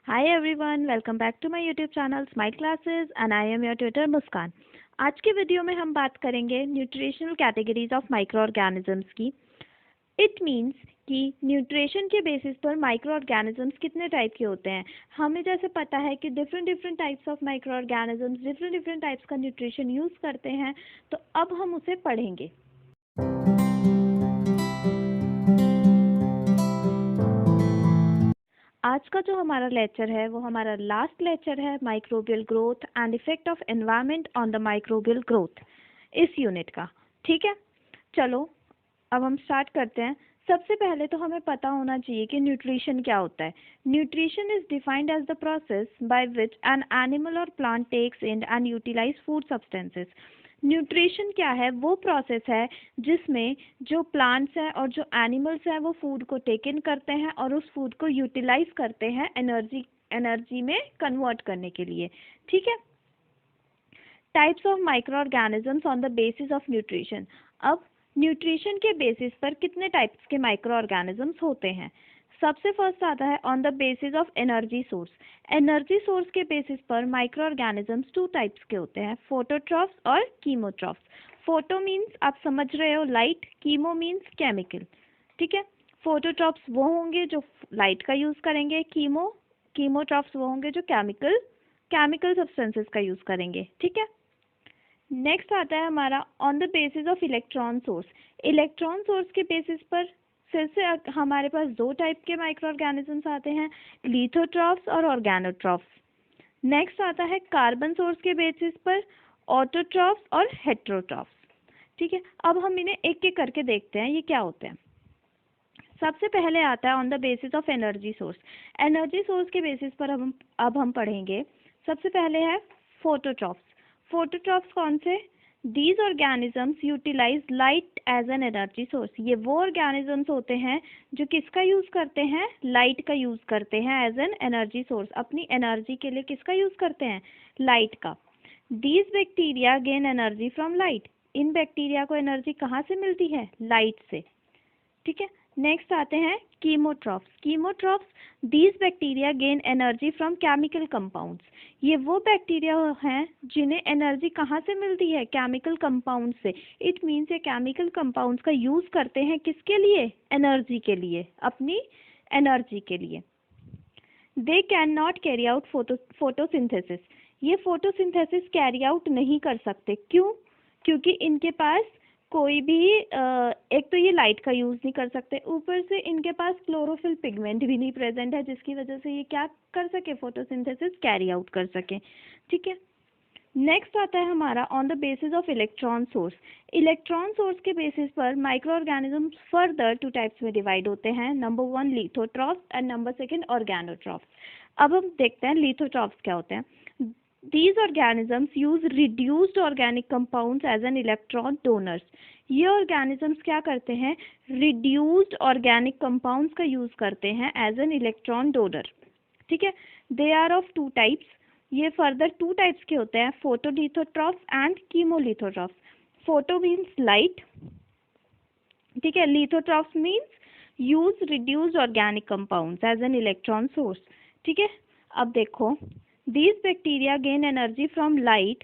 Hi everyone, welcome back to my YouTube channel Smile Classes and I am your tutor मुस्कान। आज के video में हम बात करेंगे nutritional categories of micro organisms की। इट मीन्स कि न्यूट्रिशन के बेसिस पर माइक्रो ऑर्गेनिजम्स कितने टाइप के होते हैं। हमें जैसे पता है कि different types of micro organisms different types का न्यूट्रिशन यूज़ करते हैं, तो अब हम उसे पढ़ेंगे। आज का जो हमारा लेक्चर है वो हमारा लास्ट लेक्चर है, microbial growth and effect of environment on the microbial growth, इस यूनिट का। ठीक है, चलो अब हम स्टार्ट करते हैं। सबसे पहले तो हमें पता होना चाहिए कि न्यूट्रिशन क्या होता है। Nutrition is defined as the process by which an animal और plant takes in and utilize food substances. Nutrition क्या है? वो प्रोसेस है जिसमें जो प्लांट्स हैं और जो एनिमल्स हैं वो फूड को टेक इन करते हैं और उस फूड को यूटिलाइज करते हैं एनर्जी में कन्वर्ट करने के लिए। ठीक है। Types of micro organisms on the basis of nutrition. अब न्यूट्रिशन के बेसिस पर कितने टाइप्स के माइक्रो ऑर्गेनिजम्स होते हैं? सबसे फर्स्ट आता है on the basis of energy source. Energy source के बेसिस पर माइक्रो ऑर्गेनिजम्स टू टाइप्स के होते हैं, फोटोट्रॉफ्स और कीमोट्रॉफ्स। फोटो मीन्स आप समझ रहे हो लाइट, कीमो मीन्स केमिकल। ठीक है। फोटोट्रॉफ्स वो होंगे जो लाइट का यूज करेंगे, कीमोट्रॉफ्स वो होंगे जो केमिकल सब्सटेंसेस का यूज करेंगे। ठीक है। नेक्स्ट आता है हमारा on the basis of electron source. Electron source के बेसिस पर फिर से हमारे पास दो टाइप के माइक्रो ऑर्गेनिजम्स आते हैं, लिथोट्रॉफ्स और ऑर्गेनोट्रॉफ्स। नेक्स्ट आता है कार्बन सोर्स के बेसिस पर ऑटोट्रॉफ्स और हेट्रोट्रॉफ्स। ठीक है, अब हम इन्हें एक एक करके देखते हैं ये क्या होते हैं। सबसे पहले आता है on the basis of energy source. Energy source के बेसिस पर अब हम पढ़ेंगे। सबसे पहले है फोटोट्रॉफ्स। फोटोट्रॉफ्स कौन से? These organisms utilize light as an energy source. ये वो ऑर्गेनिजम्स होते हैं जो किसका यूज करते हैं? लाइट का यूज करते हैं एज एन एनर्जी सोर्स। अपनी एनर्जी के लिए किसका यूज करते हैं? लाइट का। These bacteria gain energy from light. In bacteria को एनर्जी कहाँ से मिलती है? लाइट से। ठीक है। नेक्स्ट आते हैं chemotrophs. Chemotrophs, these bacteria gain energy from chemical compounds. ये वो बैक्टीरिया हैं जिन्हें एनर्जी कहाँ से मिलती है? केमिकल कंपाउंड से। इट मीन्स ये केमिकल कंपाउंड्स का यूज करते हैं किसके लिए? एनर्जी के लिए, अपनी एनर्जी के लिए। They can not carry out photosynthesis. ये फोटोसिंथेसिस कैरी आउट नहीं कर सकते। क्यों? क्योंकि इनके पास कोई भी एक तो ये लाइट का यूज नहीं कर सकते, ऊपर से इनके पास क्लोरोफिल पिगमेंट भी नहीं प्रेजेंट है जिसकी वजह से ये क्या कर सके? फोटोसिंथेसिस कैरी आउट कर सके। ठीक है। नेक्स्ट आता है हमारा on the basis of electron source. Electron source के बेसिस पर microorganisms further two types में डिवाइड होते हैं। Number 1 lithotrophs and number 2 organotrophs. अब हम देखते हैं लिथोट्रॉफ्स क्या होते हैं। These organisms use reduced organic compounds as an electron donors. ये organisms क्या करते हैं? Reduced organic compounds का use करते हैं as an electron donor. ठीक है। They are of two types. ये further two types के होते हैं, photolithotrophs and chemolithotrophs. Photo means light. ठीक है। Lithotrophs means use reduced organic compounds as an electron source. ठीक है। अब देखो, These bacteria gain energy from light.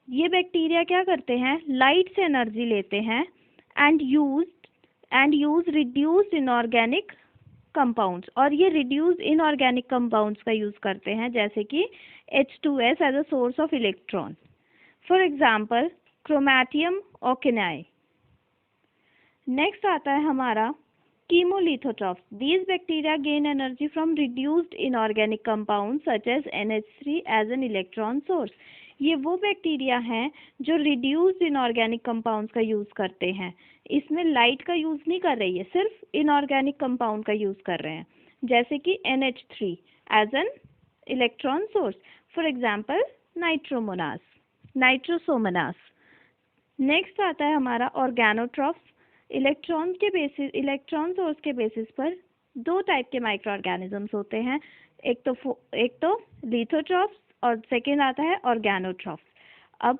ये बैक्टीरिया क्या करते हैं? लाइट से एनर्जी लेते हैं and use reduced inorganic compounds. और ये रिड्यूस्ड इनऑर्गेनिक कंपाउंड्स का यूज करते हैं जैसे कि H2S as a source of electron. For example Chromatium okenii. Next आता है हमारा chemolithotrophs. These bacteria gain energy from reduced inorganic compounds such as NH3 as an electron source. ये वो बैक्टीरिया हैं जो रिड्यूस्ड इनऑर्गेनिक कंपाउंड्स का use करते हैं। इसमें लाइट का यूज नहीं कर रही है, सिर्फ इनऑर्गेनिक कंपाउंड का यूज कर रहे हैं जैसे कि NH3 as an electron source. For example Nitrosomonas. Next आता है हमारा ऑर्गेनोट्रॉफ्स। इलेक्ट्रॉन सोर्स के बेसिस पर दो टाइप के माइक्रो ऑर्गेनिजम्स होते हैं, एक तो लिथोट्रॉफ्स और सेकेंड आता है ऑर्गेनोट्रॉफ्स। अब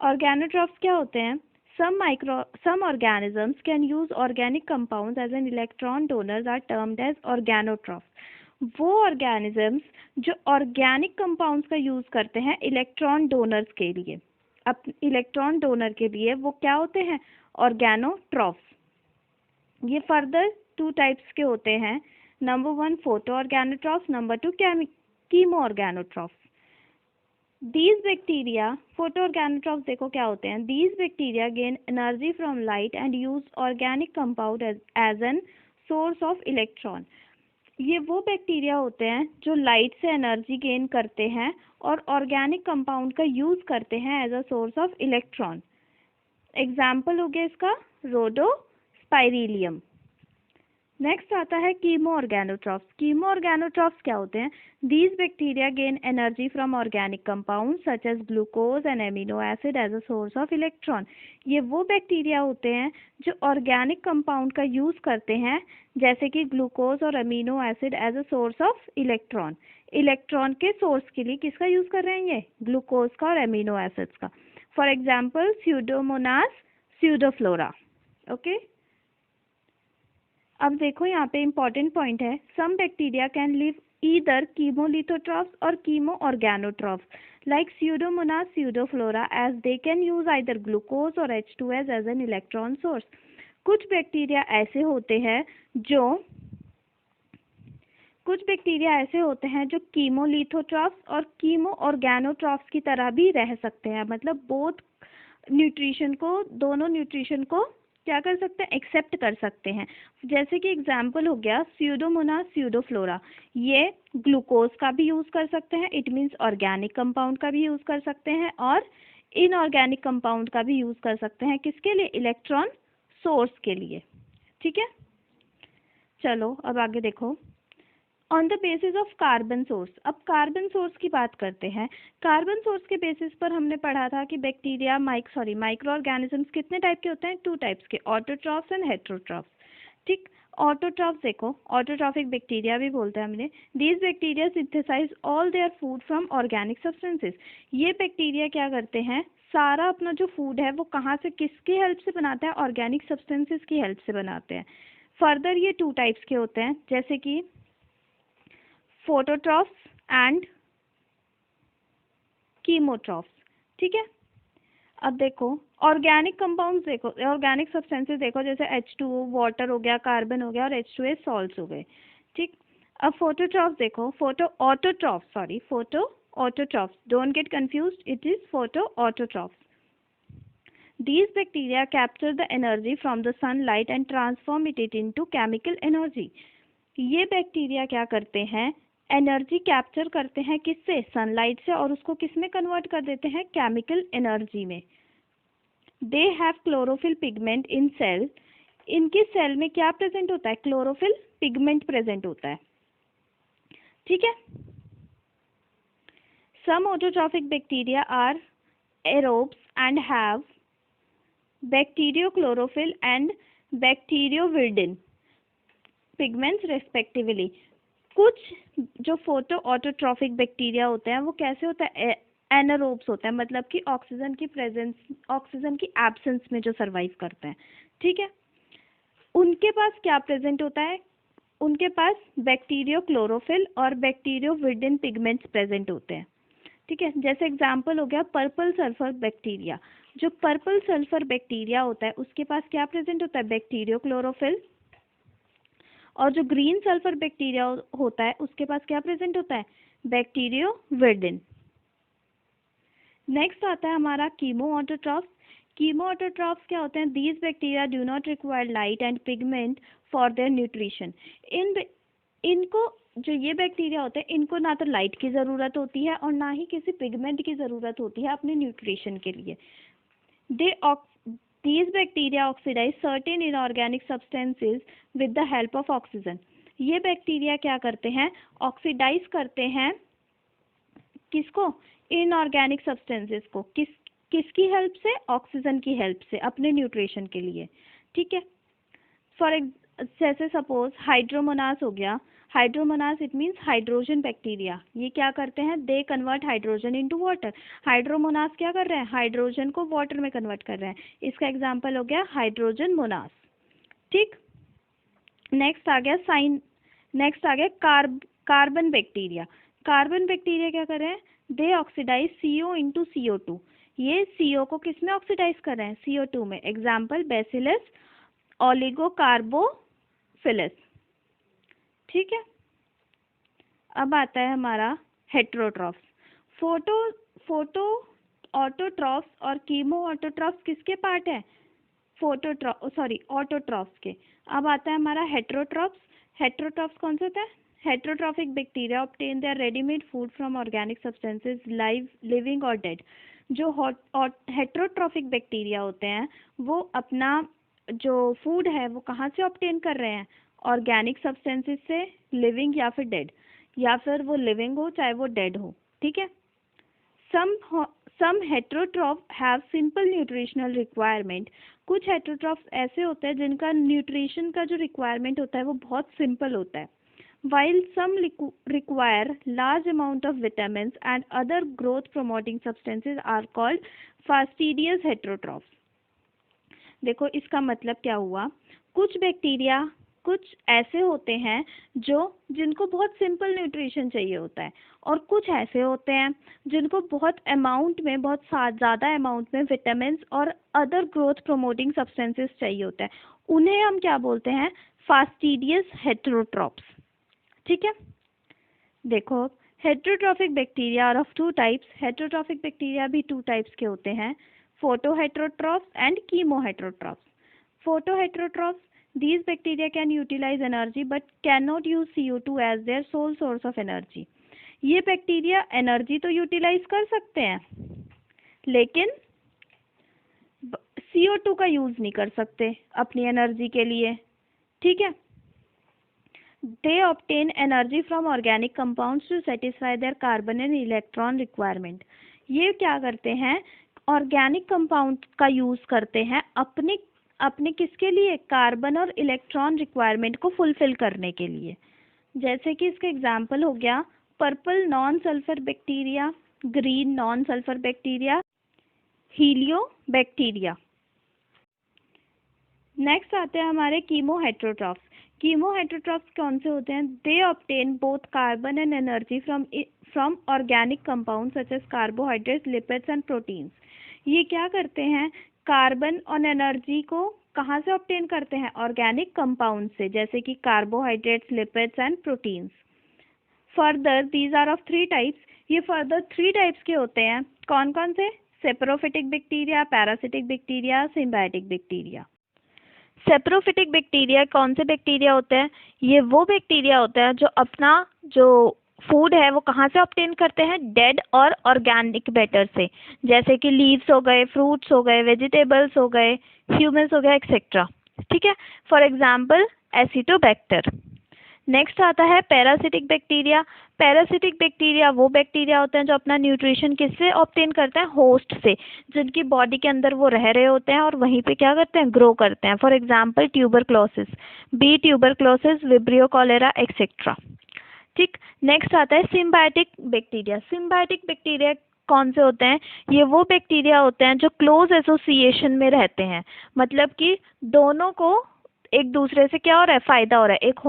ऑर्गेनोट्रॉफ्स क्या होते हैं? some organisms can use organic compounds as an electron donors are termed as organotrophs. वो ऑर्गेनिजम्स जो ऑर्गेनिक कंपाउंड्स का यूज करते हैं इलेक्ट्रॉन डोनर्स के लिए। अब इलेक्ट्रॉन डोनर के लिए वो क्या होते हैं? ऑर्गेनोट्रॉफ्स। ये फर्दर 2 टाइप्स के होते हैं। Number 1 photoorganotrophs, number 2 chemoorganotrophs. These bacteria, photoorganotroph देखो क्या होते हैं? These bacteria gain energy from light and use organic compound as an source of electron. ये वो बैक्टीरिया होते हैं जो लाइट से एनर्जी गेन करते हैं और ऑर्गेनिक कंपाउंड का यूज करते हैं as a source of electron. Example हो गया इसका रोडोस्पाइरिलियम। नेक्स्ट आता है कीमो ऑर्गेनोट्रॉफ्स। कीमो ऑर्गेनोट्रॉफ्स क्या होते हैं? These bacteria gain energy from organic compound such as glucose and amino acid as a source of electron. ये वो बैक्टीरिया होते हैं जो ऑर्गेनिक कंपाउंड का यूज करते हैं जैसे कि ग्लूकोज और amino acid as a source of electron. Electron के सोर्स के लिए किसका यूज कर रहे हैं? ये ग्लूकोज का और एमिनो एसिड्स का। For example Pseudomonas pseudoflora. Okay, अब देखो यहाँ पे इम्पोर्टेंट पॉइंट है। Some bacteria can live either chemolithotrophs और chemoorganotrophs like Pseudomonas pseudoflora as they can use either glucose और H2S as an electron source. कुछ bacteria ऐसे होते हैं जो कीमोलिथोट्रॉफ्स और कीमो ऑर्गेनोट्रॉफ्स की तरह भी रह सकते हैं। मतलब दोनों न्यूट्रिशन को क्या कर सकते हैं? एक्सेप्ट कर सकते हैं। जैसे कि एग्जाम्पल हो गया स्यूडोमोनास स्यूडोफ्लोरा। ये ग्लूकोज का भी यूज कर सकते हैं, इट मीन्स ऑर्गेनिक कंपाउंड का भी यूज कर सकते हैं, और इनऑर्गेनिक कंपाउंड का भी यूज कर सकते हैं। किसके लिए? इलेक्ट्रॉन सोर्स के लिए। ठीक है, चलो अब आगे देखो। On the basis of carbon source. अब कार्बन सोर्स की बात करते हैं। कार्बन सोर्स के बेसिस पर हमने पढ़ा था कि बैक्टीरिया माइक्रो ऑर्गेनिजम्स कितने टाइप के होते हैं? 2 टाइप्स के, ऑटोट्रॉफ्स एंड हेटेरोट्रॉफ्स। ठीक, ऑटोट्रॉफ्स देखो, ऑटोट्रॉफिक बैक्टीरिया भी बोलते हैं हमने। These bacteria synthesize all their food from organic substances. ये बैक्टीरिया क्या करते हैं? सारा अपना जो फूड है वो कहाँ से, किसकी हेल्प से बनाते हैं? ऑर्गेनिक सब्सटेंसेस की हेल्प से बनाते हैं। फर्दर ये 2 टाइप्स के होते हैं जैसे कि फोटोट्रॉफ्स एंड कीमोट्रॉफ्स। ठीक है, अब देखो ऑर्गेनिक कंपाउंड्स देखो, ऑर्गेनिक सब्सटेंसेस देखो, जैसे H2O वाटर हो गया, कार्बन हो गया, और H2S सॉल्ट्स हो गए। ठीक, अब फोटोट्रॉफ्स देखो, photo autotrophs, don't get confused, it is photo autotrophs. These bacteria capture the energy from the sunlight and transform it into chemical energy. ये बैक्टीरिया क्या करते हैं? एनर्जी कैप्चर करते हैं किससे? सनलाइट से, और उसको किस में कन्वर्ट कर देते हैं? केमिकल एनर्जी में। They have chlorophyll pigment in cell. इनके सेल में क्या प्रेजेंट होता है? क्लोरोफिल पिगमेंट प्रेजेंट होता है। ठीक है, some autotrophic bacteria are aerobes and have bacteriochlorophyll and bacterioviridin pigments respectively. कुछ जो फोटो ऑटोट्रॉफिक बैक्टीरिया होते हैं वो कैसे होता है? एनारोब्स होते हैं, मतलब कि ऑक्सीजन की एब्सेंस में जो सरवाइव करते हैं। ठीक है, उनके पास क्या प्रेजेंट होता है? उनके पास बैक्टीरियोक्लोरोफिल और बैक्टीरियोविरिडिन पिगमेंट्स प्रेजेंट होते हैं। ठीक है, जैसे एग्जांपल हो गया पर्पल सल्फर बैक्टीरिया। जो पर्पल सल्फर बैक्टीरिया होता है उसके पास क्या प्रेजेंट होता है? बैक्टीरियोक्लोरोफिल। और जो ग्रीन सल्फर बैक्टीरिया होता है उसके पास क्या प्रेजेंट होता है? बैक्टीरियोविरिडिन। नेक्स्ट आता है हमारा कीमो ऑटोट्रॉफ्स। कीमो ऑटोट्रॉफ्स क्या होते हैं? These bacteria do not require light and pigment for their nutrition. इनको जो ये बैक्टीरिया होते हैं इनको ना तो लाइट की ज़रूरत होती है और ना ही किसी पिगमेंट की ज़रूरत होती है अपने न्यूट्रिशन के लिए। These bacteria oxidize certain inorganic substances with the help of oxygen. ये बैक्टीरिया क्या करते हैं? ऑक्सीडाइज करते हैं किसको? इनऑर्गेनिक सब्सटेंसेस को। किसकी हेल्प से? ऑक्सीजन की हेल्प से, अपने न्यूट्रिशन के लिए। ठीक है, जैसे सपोज हाइड्रोमोनास हो गया। Hydromonas it means hydrogen bacteria. ये क्या करते हैं? They convert hydrogen into water. Hydromonas क्या कर रहे हैं? हाइड्रोजन को वाटर में कन्वर्ट कर रहे हैं। इसका एग्जांपल हो गया हाइड्रोजन मोनास। ठीक, नेक्स्ट आ गया कार्बन बैक्टीरिया। कार्बन बैक्टीरिया क्या कर रहे हैं, दे ऑक्सीडाइज CO इंटू CO2। ये CO को किस में ऑक्सीडाइज कर रहे हैं, CO2 में। Example Bacillus oligocarbophilus. ठीक है, अब आता है हमारा हेट्रोट्रॉफ्स। फोटो ऑटोट्रॉफ्स और कीमो ऑटोट्रॉफ्स किसके पार्ट है, ऑटोट्रॉफ्स के। अब आता है हमारा हेट्रोट्रॉफ्स। हेट्रोट्रॉफ्स कौन से होता है, heterotrophic bacteria obtain their readymade food from organic substances living और डेड। जो हेट्रोट्रॉफिक बैक्टीरिया होते हैं वो अपना जो फूड है वो कहाँ से ऑब्टेन कर रहे हैं, ऑर्गेनिक सब्सटेंसेस से, लिविंग या फिर डेड, या फिर वो लिविंग हो चाहे वो डेड हो। ठीक है, some heterotroph have simple nutritional requirement. कुछ हेट्रोट्रॉफ्स ऐसे होते हैं जिनका न्यूट्रिशन का जो रिक्वायरमेंट होता है वो बहुत सिंपल होता है। while some require large amount of vitamins and other growth promoting substances are called fastidious heterotrophs। देखो इसका मतलब क्या हुआ, कुछ बैक्टीरिया कुछ ऐसे होते हैं जिनको बहुत सिंपल न्यूट्रिशन चाहिए होता है, और कुछ ऐसे होते हैं जिनको बहुत अमाउंट में, बहुत ज़्यादा अमाउंट में विटामिन और अदर ग्रोथ प्रोमोटिंग सब्सटेंसेस चाहिए होता है। उन्हें हम क्या बोलते हैं, फास्टिडियस हेटेरोट्रॉप्स। ठीक है, देखो heterotrophic bacteria are of two types. Heterotrophic bacteria भी टू टाइप्स के होते हैं, photoheterotrophs and chemoheterotrophs. Photoheterotrophs, these bacteria can utilize energy but cannot use CO2 as their sole source of energy। ये bacteria energy तो utilise कर सकते हैं लेकिन CO2 का यूज नहीं कर सकते अपनी एनर्जी के लिए। ठीक है, they obtain energy from organic compounds to satisfy their carbon and electron requirement। ये क्या करते हैं, ऑर्गेनिक कंपाउंड का यूज करते हैं अपने किसके लिए, कार्बन और इलेक्ट्रॉन रिक्वायरमेंट को फुलफिल करने के लिए। जैसे कि इसका एग्जांपल हो गया purple non sulphur bacteria, green non sulphur bacteria, heliobacteria. Next आते हैं हमारे कीमोहेटेरोट्रॉफ्स। कीमोहेटेरोट्रॉफ्स कौन से होते हैं, they obtain both carbon and energy from organic compound such as carbohydrates, lipids and proteins. ये क्या करते हैं, कार्बन और एनर्जी को कहाँ से ऑब्टेन करते हैं, ऑर्गेनिक कंपाउंड से, जैसे कि carbohydrates, lipids and proteins. Further these are of 3 types. ये फर्दर 3 टाइप्स के होते हैं, कौन कौन से, saprophytic bacteria, parasitic bacteria, symbiotic bacteria. Saprophytic bacteria कौन से बैक्टीरिया होते हैं, ये वो बैक्टीरिया होते हैं जो अपना जो फूड है वो कहाँ से ऑब्टेन करते हैं, डेड और ऑर्गेनिक मैटर से, जैसे कि लीव्स हो गए, फ्रूट्स हो गए, वेजिटेबल्स हो गए, ह्यूमन्स हो गया, एक्सेट्रा। ठीक है, फॉर एग्जाम्पल एसिटोबैक्टर। नेक्स्ट आता है पैरासिटिक बैक्टीरिया। पैरासिटिक बैक्टीरिया वो बैक्टीरिया होते हैं जो अपना न्यूट्रिशन किससे ऑब्टेन करते हैं, होस्ट से, जिनकी बॉडी के अंदर वो रह रहे होते हैं और वहीं पे क्या करते हैं, ग्रो करते हैं। For example tuberculosis, B tuberculosis, vibrio cholera, etcetera. ठीक, नेक्स्ट आता है सिम्बायोटिक बैक्टीरिया। सिम्बायोटिक बैक्टीरिया कौन से होते हैं, ये वो बैक्टीरिया होते हैं जो क्लोज एसोसिएशन में रहते हैं, मतलब कि दोनों को एक दूसरे से क्या हो रहा है, फायदा हो रहा है। एक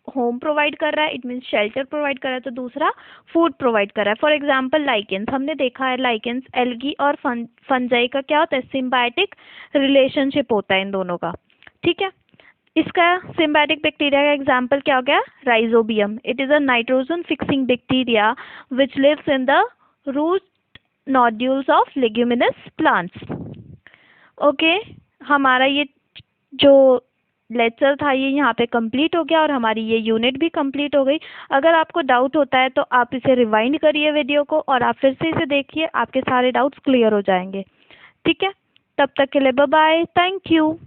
होम प्रोवाइड कर रहा है, इट मीन्स शेल्टर प्रोवाइड कर रहा है, तो दूसरा फूड प्रोवाइड कर रहा है। फॉर एग्जांपल लाइकेंस, हमने देखा है लाइकेंस, एल्गी और फंजाई का क्या होता है, सिम्बायोटिक रिलेशनशिप होता है इन दोनों का। ठीक है, इसका सिम्बायोटिक बैक्टीरिया का एग्जाम्पल क्या हो गया, rhizobium. It is a nitrogen fixing bacteria which lives in the root nodules of leguminous plants. Okay, हमारा ये जो लेक्चर था ये यहाँ पे कंप्लीट हो गया और हमारी ये यूनिट भी कंप्लीट हो गई। अगर आपको डाउट होता है तो आप इसे रिवाइंड करिए वीडियो को और आप फिर से इसे देखिए, आपके सारे डाउट्स क्लियर हो जाएंगे। ठीक है, तब तक के लिए बाय बाय, थैंक यू।